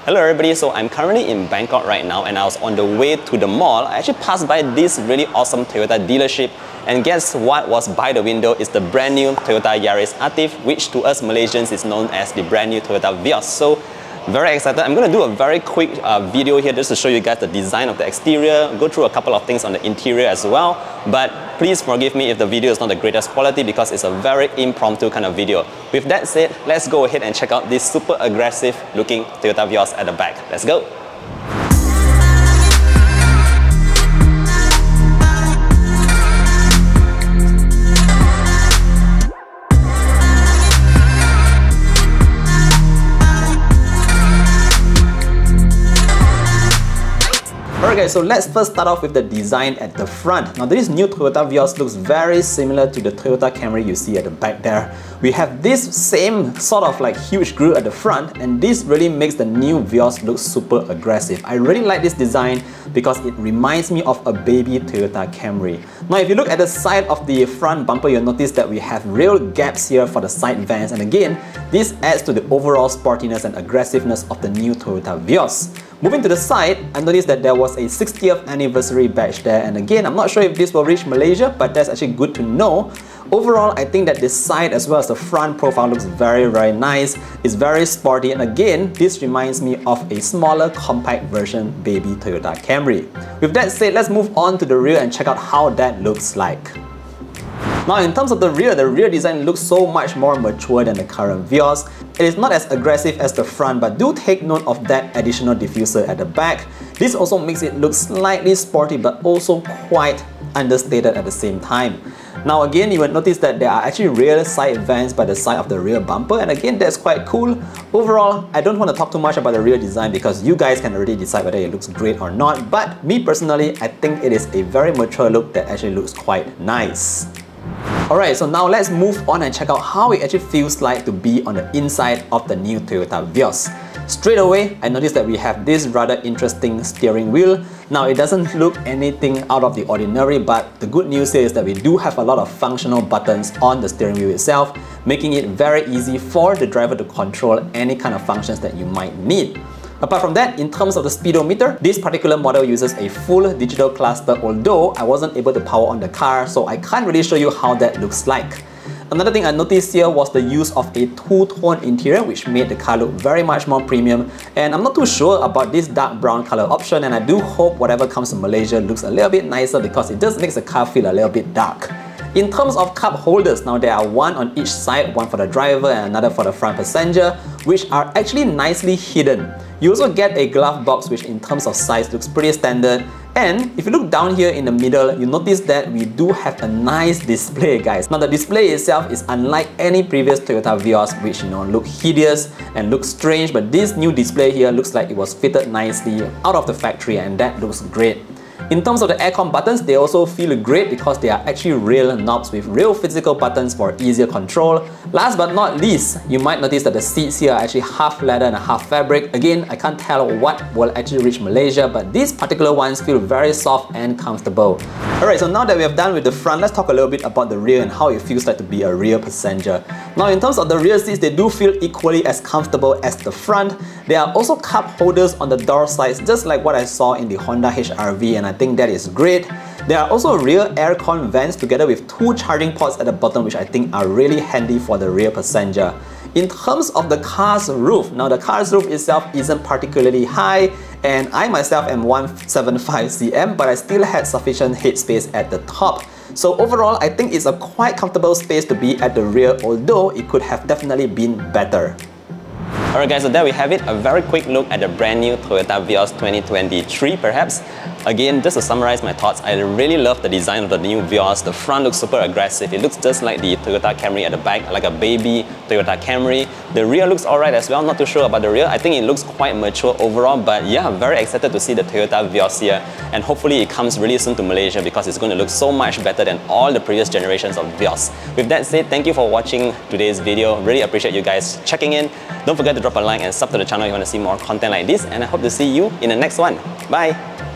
Hello everybody, so I'm currently in Bangkok right now and I was on the way to the mall. I actually passed by this really awesome Toyota dealership and guess what was by the window is the brand new Toyota Yaris Active, which to us Malaysians is known as the brand new Toyota Vios. So very excited. I'm going to do a very quick video here just to show you guys the design of the exterior, go through a couple of things on the interior as well. But please forgive me if the video is not the greatest quality because it's a very impromptu kind of video. With that said, let's go ahead and check out this super aggressive looking Toyota Vios at the back. Let's go! Alright guys, so let's first start off with the design at the front. Now this new Toyota Vios looks very similar to the Toyota Camry you see at the back there. We have this same sort of like huge grille at the front and this really makes the new Vios look super aggressive. I really like this design because it reminds me of a baby Toyota Camry. Now if you look at the side of the front bumper, you'll notice that we have real gaps here for the side vents, and again, this adds to the overall sportiness and aggressiveness of the new Toyota Vios. Moving to the side, I noticed that there was a 60th anniversary badge there, and again, I'm not sure if this will reach Malaysia, but that's actually good to know. Overall, I think that this side as well as the front profile looks very nice. It's very sporty, and again, this reminds me of a smaller compact version baby Toyota Camry. With that said, let's move on to the rear and check out how that looks like. Now in terms of the rear design looks so much more mature than the current Vios. It is not as aggressive as the front, but do take note of that additional diffuser at the back. This also makes it look slightly sporty but also quite understated at the same time. Now again, you will notice that there are actually rear side vents by the side of the rear bumper, and again, that's quite cool. Overall, I don't want to talk too much about the rear design because you guys can already decide whether it looks great or not, but me personally, I think it is a very mature look that actually looks quite nice. Alright, so now let's move on and check out how it actually feels like to be on the inside of the new Toyota Vios. Straight away, I noticed that we have this rather interesting steering wheel. Now it doesn't look anything out of the ordinary, but the good news here is that we do have a lot of functional buttons on the steering wheel itself, making it very easy for the driver to control any kind of functions that you might need. Apart from that, in terms of the speedometer, this particular model uses a full digital cluster, although I wasn't able to power on the car, so I can't really show you how that looks like. Another thing I noticed here was the use of a two-tone interior, which made the car look very much more premium, and I'm not too sure about this dark brown color option, and I do hope whatever comes to Malaysia looks a little bit nicer because it does make the car feel a little bit dark. In terms of cup holders, now there are one on each side, one for the driver and another for the front passenger, which are actually nicely hidden. You also get a glove box which in terms of size looks pretty standard, and if you look down here in the middle, you notice that we do have a nice display, guys. Now the display itself is unlike any previous Toyota Vios which look hideous and look strange, but this new display here looks like it was fitted nicely out of the factory and that looks great. In terms of the aircon buttons, they also feel great because they are actually real knobs with real physical buttons for easier control. Last but not least, you might notice that the seats here are actually half leather and half fabric. Again, I can't tell what will actually reach Malaysia, but these particular ones feel very soft and comfortable. Alright, so now that we have done with the front, let's talk a little bit about the rear and how it feels like to be a rear passenger. Now in terms of the rear seats, they do feel equally as comfortable as the front. There are also cup holders on the door sides, just like what I saw in the Honda HR-V, and I think that is great. There are also rear aircon vents together with two charging ports at the bottom, which I think are really handy for the rear passenger. In terms of the car's roof, now the car's roof itself isn't particularly high, and I myself am 175 cm, but I still had sufficient headspace at the top. So overall, I think it's a quite comfortable space to be at the rear, although it could have definitely been better. Alright guys, so there we have it, a very quick look at the brand new Toyota Vios 2023 perhaps. Again, just to summarize my thoughts, I really love the design of the new Vios. The front looks super aggressive, it looks just like the Toyota Camry at the back, like a baby Toyota Camry. The rear looks alright as well, not too sure about the rear. I think it looks quite mature overall, but yeah, I'm very excited to see the Toyota Vios here, and hopefully it comes really soon to Malaysia because it's going to look so much better than all the previous generations of Vios. With that said, thank you for watching today's video. Really appreciate you guys checking in. Don't forget to drop a like and sub to the channel if you want to see more content like this, and I hope to see you in the next one. Bye!